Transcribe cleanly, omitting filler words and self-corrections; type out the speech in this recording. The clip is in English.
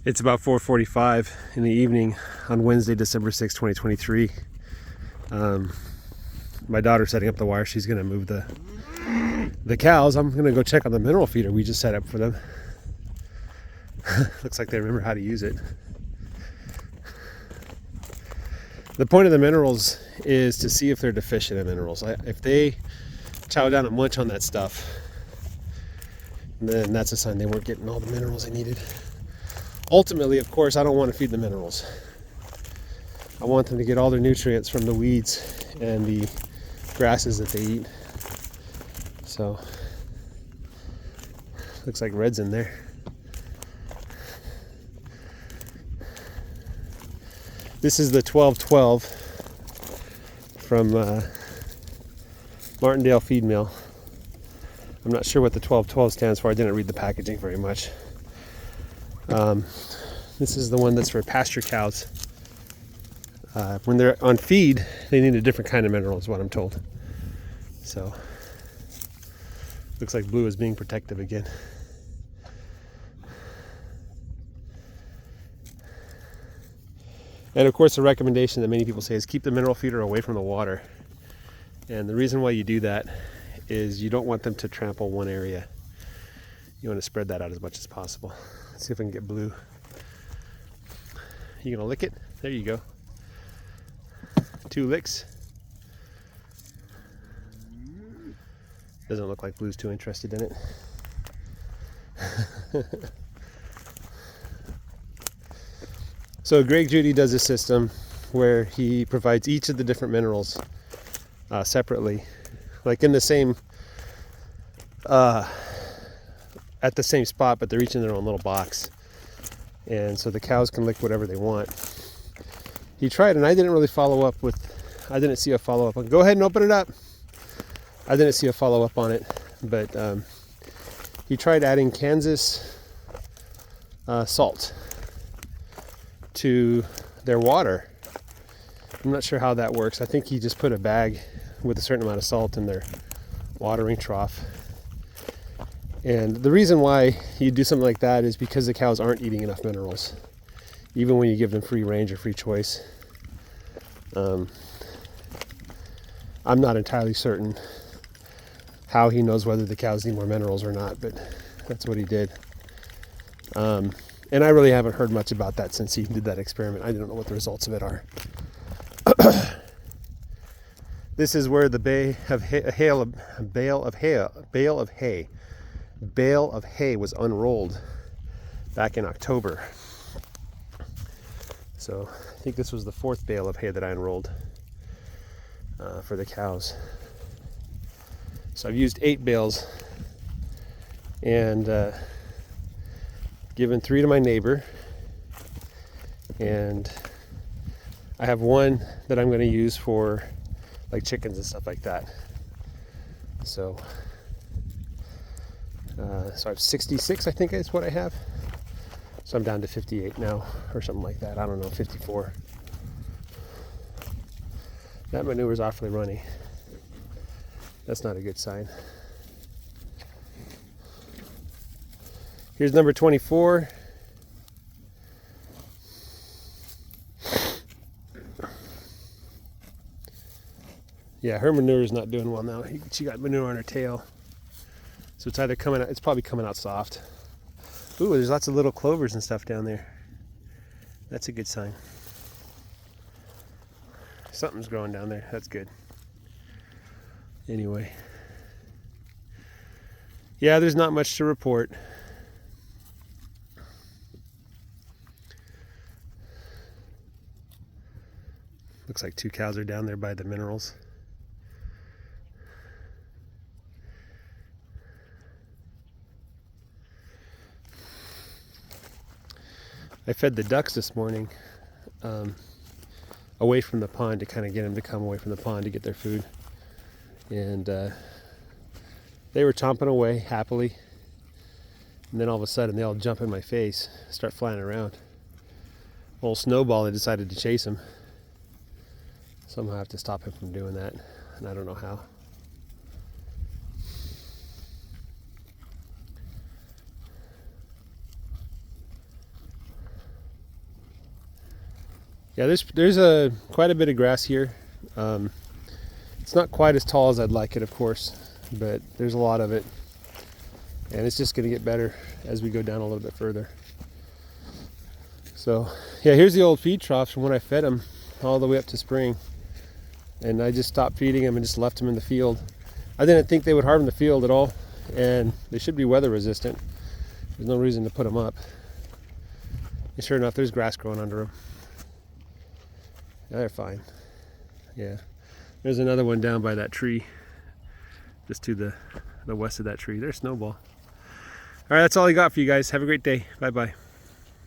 It's about 4:45 in the evening on Wednesday, December 6, 2023. My daughter's setting up the wire. She's going to move the cows. I'm going to go check on the mineral feeder we just set up for them. Looks like they remember how to use it. The point of the minerals is to see if they're deficient in minerals. If they chow down and munch on that stuff, then that's a sign they weren't getting all the minerals they needed. Ultimately, of course, I don't want to feed the minerals. I want them to get all their nutrients from the weeds and the grasses that they eat. So, looks like Red's in there. This is the 1212 from Martindale Feed Mill. I'm not sure what the 1212 stands for. I didn't read the packaging very much. This is the one that's for pasture cows. When they're on feed, they need a different kind of mineral, is what I'm told. So, looks like Blue is being protective again. And of course, the recommendation that many people say is keep the mineral feeder away from the water. And the reason why you do that is you don't want them to trample one area. You want to spread that out as much as possible. Let's see if I can get Blue. You gonna lick it? There you go. 2 licks. Doesn't look like Blue's too interested in it. So Greg Judy does a system where he provides each of the different minerals separately, like in the same at the same spot, but they're each in their own little box, and so the cows can lick whatever they want. He tried, and I didn't really follow up with. I didn't see a follow up. Go ahead and open it up. I didn't see a follow up on it, but he tried adding Kansas salt to their water. I'm not sure how that works. I think he just put a bag with a certain amount of salt in their watering trough. And the reason why you do something like that is because the cows aren't eating enough minerals, even when you give them free range or free choice. I'm not entirely certain how he knows whether the cows need more minerals or not, but that's what he did. And I really haven't heard much about that since he did that experiment. I don't know what the results of it are. This is where the bale of hay was unrolled back in October. So I think this was the 4th bale of hay that I unrolled for the cows. So I've used 8 bales and given 3 to my neighbor, and I have 1 that I'm going to use for like chickens and stuff like that. So I have 66, I think is what I have. So I'm down to 58 now, or something like that. I don't know, 54. That manure's awfully runny. That's not a good sign. Here's number 24. Yeah, her manure is not doing well now. She got manure on her tail. So it's either coming out, it's probably coming out soft. Ooh, there's lots of little clovers and stuff down there. That's a good sign. Something's growing down there. That's good. Anyway. Yeah, there's not much to report. Looks like 2 cows are down there by the minerals. I fed the ducks this morning away from the pond to kind of get them to come away from the pond to get their food. And they were chomping away happily. And then all of a sudden they all jump in my face, start flying around. Old Snowball, they decided to chase him. Somehow I have to stop him from doing that, and I don't know how. Yeah, there's a quite a bit of grass here. It's not quite as tall as I'd like it, of course, but there's a lot of it, and it's just going to get better as we go down a little bit further. So yeah, here's the old feed troughs from when I fed them all the way up to spring, and I just stopped feeding them and just left them in the field. I didn't think they would harden the field at all, and they should be weather resistant. There's no reason to put them up. And sure enough, there's grass growing under them. Yeah, they're fine. Yeah, there's another one down by that tree, just to the west of that tree. There's Snowball. All right, that's all I got for you guys. Have a great day. Bye bye.